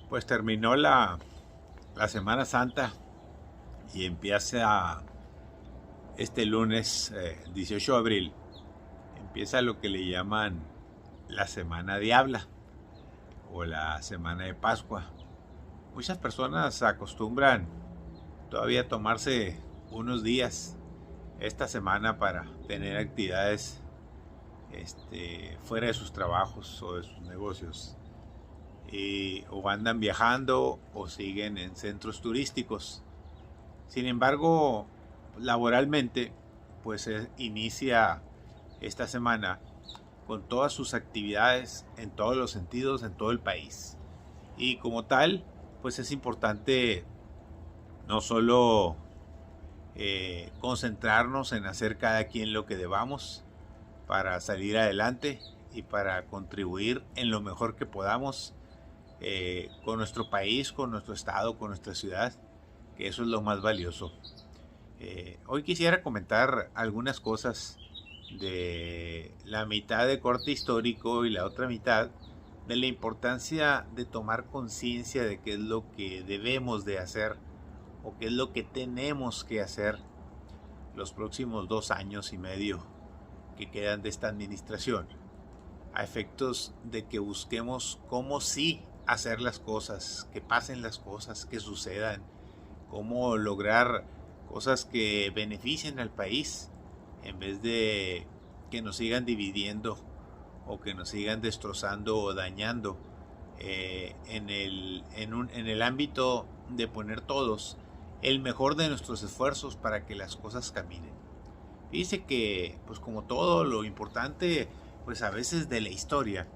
Pues terminó la Semana Santa y empieza este lunes 18 de abril. Empieza lo que le llaman la Semana de Habla o la Semana de Pascua. Muchas personas acostumbran todavía a tomarse unos días esta semana para tener actividades fuera de sus trabajos o de sus negocios. O andan viajando o siguen en centros turísticos. Sin embargo, laboralmente, pues inicia esta semana con todas sus actividades en todos los sentidos en todo el país. Y como tal, pues es importante no solo concentrarnos en hacer cada quien lo que debamos para salir adelante y para contribuir en lo mejor que podamos con nuestro país, con nuestro estado, con nuestra ciudad, que eso es lo más valioso. Hoy quisiera comentar algunas cosas de la mitad de corte histórico y la otra mitad de la importancia de tomar conciencia de qué es lo que debemos de hacer o qué es lo que tenemos que hacer los próximos 2 años y medio que quedan de esta administración, a efectos de que busquemos cómo sí hacer las cosas, que pasen las cosas, que sucedan, cómo lograr cosas que beneficien al país en vez de que nos sigan dividiendo o que nos sigan destrozando o dañando en el ámbito de poner todos el mejor de nuestros esfuerzos para que las cosas caminen. Dice que, pues como todo, lo importante, pues a veces de la historia,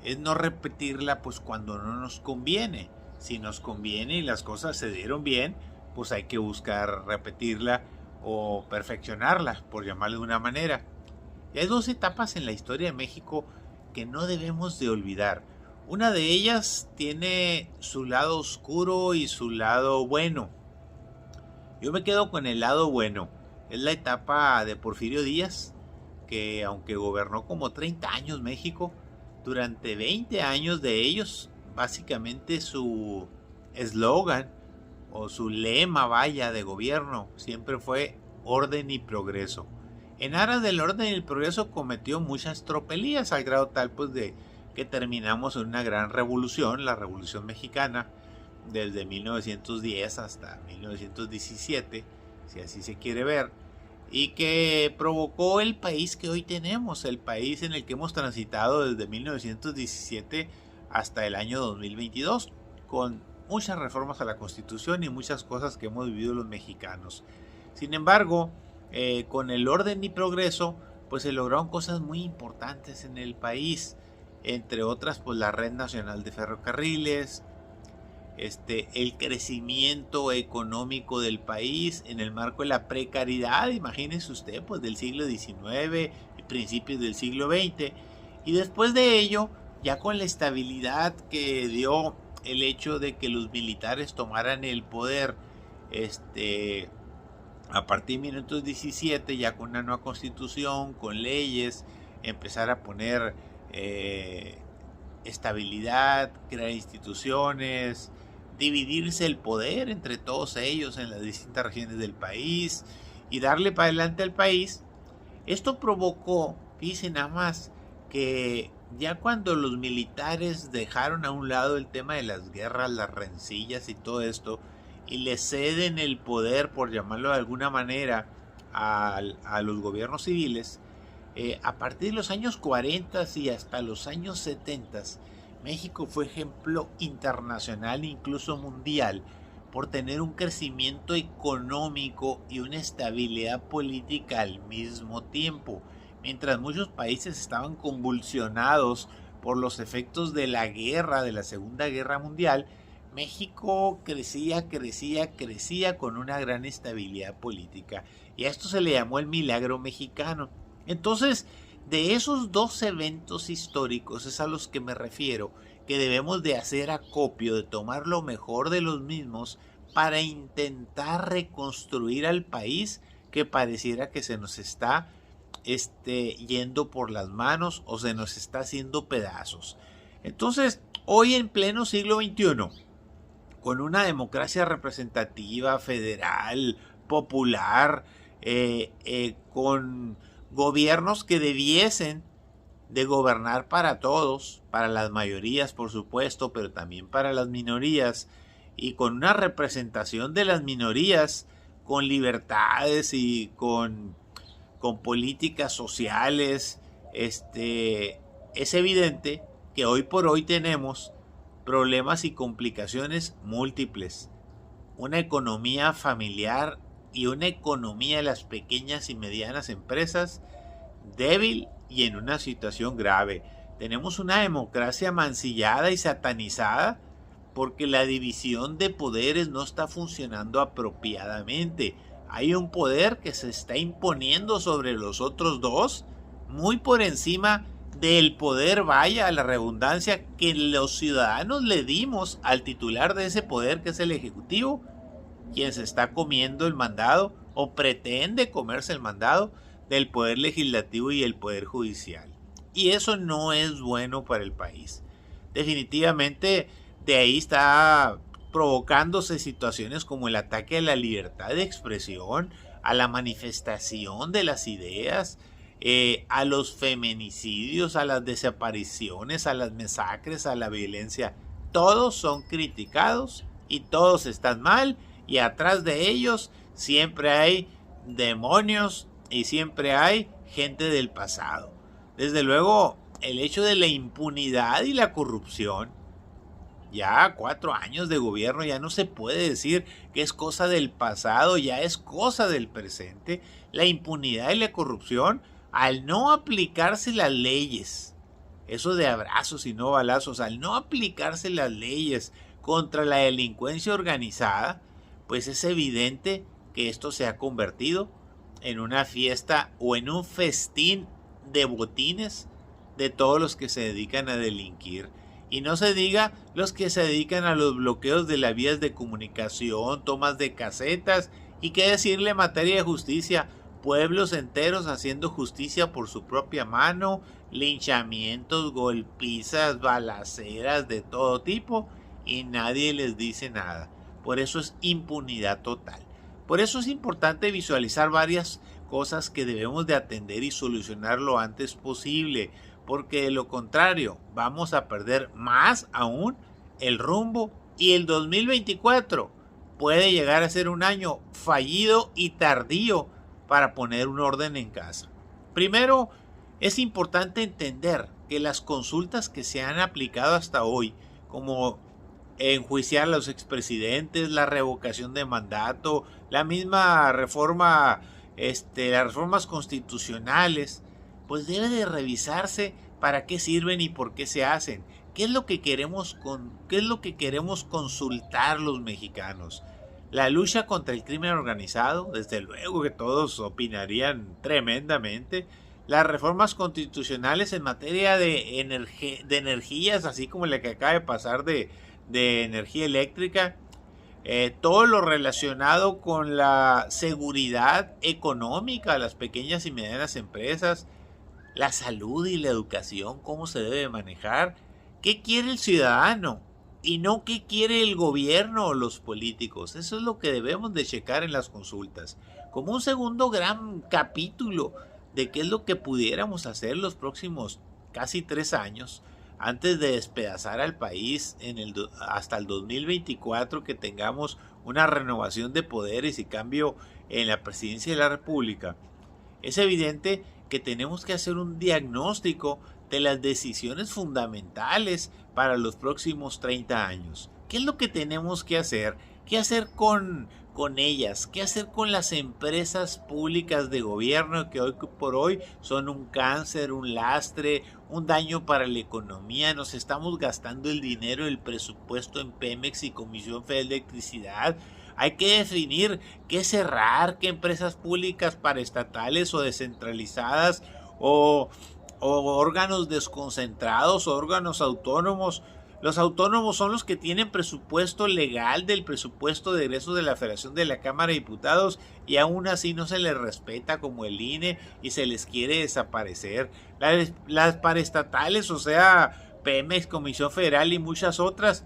es no repetirla pues cuando no nos conviene. Si nos conviene y las cosas se dieron bien, pues hay que buscar repetirla o perfeccionarla, por llamarle de una manera. Y hay 2 etapas en la historia de México que no debemos de olvidar. Una de ellas tiene su lado oscuro y su lado bueno. Yo me quedo con el lado bueno. Es la etapa de Porfirio Díaz, que aunque gobernó como 30 años México, durante 20 años de ellos, básicamente su eslogan o su lema, vaya, de gobierno siempre fue orden y progreso. En aras del orden y el progreso cometió muchas tropelías, al grado tal pues de que terminamos en una gran revolución, la Revolución Mexicana, desde 1910 hasta 1917, si así se quiere ver, y que provocó el país que hoy tenemos, el país en el que hemos transitado desde 1917 hasta el año 2022, con muchas reformas a la Constitución y muchas cosas que hemos vivido los mexicanos. Sin embargo, con el orden y progreso, pues se lograron cosas muy importantes en el país, entre otras, pues la Red Nacional de Ferrocarriles, el crecimiento económico del país en el marco de la precariedad, imagínese usted, pues del siglo XIX y principios del siglo XX. Y después de ello, ya con la estabilidad que dio el hecho de que los militares tomaran el poder, a partir de 1917, ya con una nueva constitución, con leyes, empezar a poner estabilidad, crear instituciones, dividirse el poder entre todos ellos en las distintas regiones del país y darle para adelante al país. Esto provocó, fíjense nada más, que ya cuando los militares dejaron a un lado el tema de las guerras, las rencillas y todo esto, y le ceden el poder, por llamarlo de alguna manera, a los gobiernos civiles, a partir de los años 40 y hasta los años 70, México fue ejemplo internacional, incluso mundial, por tener un crecimiento económico y una estabilidad política al mismo tiempo. Mientras muchos países estaban convulsionados por los efectos de la guerra, de la Segunda Guerra Mundial, México crecía con una gran estabilidad política. Y a esto se le llamó el milagro mexicano. Entonces, de esos 2 eventos históricos es a los que me refiero, que debemos de hacer acopio, de tomar lo mejor de los mismos para intentar reconstruir al país que pareciera que se nos está yendo por las manos o se nos está haciendo pedazos. Entonces, Hoy en pleno siglo XXI, con una democracia representativa, federal, popular, con gobiernos que debiesen de gobernar para todos, para las mayorías por supuesto, pero también para las minorías, y con una representación de las minorías, con libertades y con políticas sociales, es evidente que hoy por hoy tenemos problemas y complicaciones múltiples, una economía familiar y una economía de las pequeñas y medianas empresas débil y en una situación grave. Tenemos una democracia mancillada y satanizada porque la división de poderes no está funcionando apropiadamente. Hay un poder que se está imponiendo sobre los otros dos, muy por encima del poder, vaya la redundancia, que los ciudadanos le dimos al titular de ese poder, que es el Ejecutivo, quien se está comiendo el mandado o pretende comerse el mandado del poder legislativo y el poder judicial. Y eso no es bueno para el país. Definitivamente de ahí está provocándose situaciones como el ataque a la libertad de expresión, a la manifestación de las ideas, a los feminicidios, a las desapariciones, a las masacres, a la violencia. Todos son criticados y todos están mal, y atrás de ellos siempre hay demonios y siempre hay gente del pasado. Desde luego, el hecho de la impunidad y la corrupción, ya 4 años de gobierno, ya no se puede decir que es cosa del pasado, ya es cosa del presente. La impunidad y la corrupción, al no aplicarse las leyes, eso de abrazos y no balazos, al no aplicarse las leyes contra la delincuencia organizada, pues es evidente que esto se ha convertido en una fiesta o en un festín de botines de todos los que se dedican a delinquir. Y no se diga los que se dedican a los bloqueos de las vías de comunicación, tomas de casetas, y qué decirle en materia de justicia, pueblos enteros haciendo justicia por su propia mano, linchamientos, golpizas, balaceras de todo tipo, y nadie les dice nada. Por eso es impunidad total. Por eso es importante visualizar varias cosas que debemos de atender y solucionar lo antes posible, porque de lo contrario vamos a perder más aún el rumbo, y el 2024 puede llegar a ser un año fallido y tardío para poner un orden en casa. Primero, es importante entender que las consultas que se han aplicado hasta hoy, como enjuiciar a los expresidentes, la revocación de mandato, la misma reforma, las reformas constitucionales, pues debe de revisarse para qué sirven y por qué se hacen. ¿Qué es lo que queremos consultar los mexicanos? La lucha contra el crimen organizado, desde luego que todos opinarían tremendamente. Las reformas constitucionales en materia de energías, así como la que acaba de pasar de energía eléctrica, todo lo relacionado con la seguridad económica a las pequeñas y medianas empresas, la salud y la educación, cómo se debe manejar, qué quiere el ciudadano y no qué quiere el gobierno o los políticos. Eso es lo que debemos de checar en las consultas, como un segundo gran capítulo de qué es lo que pudiéramos hacer los próximos casi 3 años antes de despedazar al país hasta el 2024, que tengamos una renovación de poderes y cambio en la presidencia de la República. Es evidente que tenemos que hacer un diagnóstico de las decisiones fundamentales para los próximos 30 años. ¿Qué es lo que tenemos que hacer? ¿Qué hacer con ellas? ¿Qué hacer con las empresas públicas de gobierno que hoy por hoy son un cáncer, un lastre, un daño para la economía? Nos estamos gastando el dinero del presupuesto en Pemex y Comisión Federal de Electricidad. Hay que definir qué cerrar, qué empresas públicas paraestatales o descentralizadas o órganos desconcentrados o órganos autónomos. Los autónomos son los que tienen presupuesto legal del presupuesto de egresos de la Federación de la Cámara de Diputados, y aún así no se les respeta, como el INE, y se les quiere desaparecer. Las paraestatales, o sea, Pemex, Comisión Federal y muchas otras.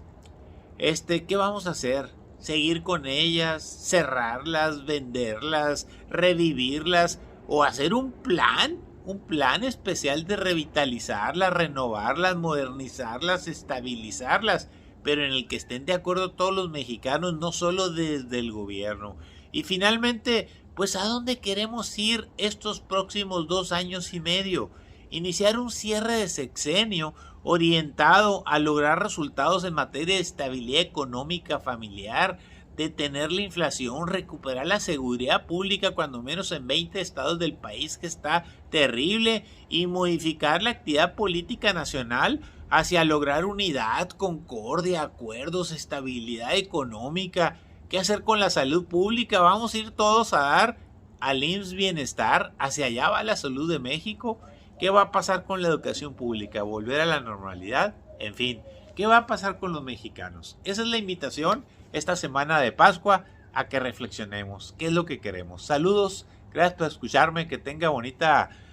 ¿Qué vamos a hacer? ¿Seguir con ellas? ¿Cerrarlas? ¿Venderlas? ¿Revivirlas? ¿O hacer un plan? Un plan especial de revitalizarlas, renovarlas, modernizarlas, estabilizarlas, pero en el que estén de acuerdo todos los mexicanos, no solo desde el gobierno. Y finalmente, pues ¿a dónde queremos ir estos próximos 2 años y medio? Iniciar un cierre de sexenio orientado a lograr resultados en materia de estabilidad económica familiar, detener la inflación, recuperar la seguridad pública cuando menos en 20 estados del país, que está terrible, y modificar la actividad política nacional hacia lograr unidad, concordia, acuerdos, estabilidad económica. ¿Qué hacer con la salud pública? Vamos a ir todos a dar al IMSS Bienestar, hacia allá va la salud de México. ¿Qué va a pasar con la educación pública? ¿Volver a la normalidad? En fin, ¿qué va a pasar con los mexicanos? Esa es la invitación esta semana de Pascua, a que reflexionemos. ¿Qué es lo que queremos? Saludos, gracias por escucharme, que tenga bonita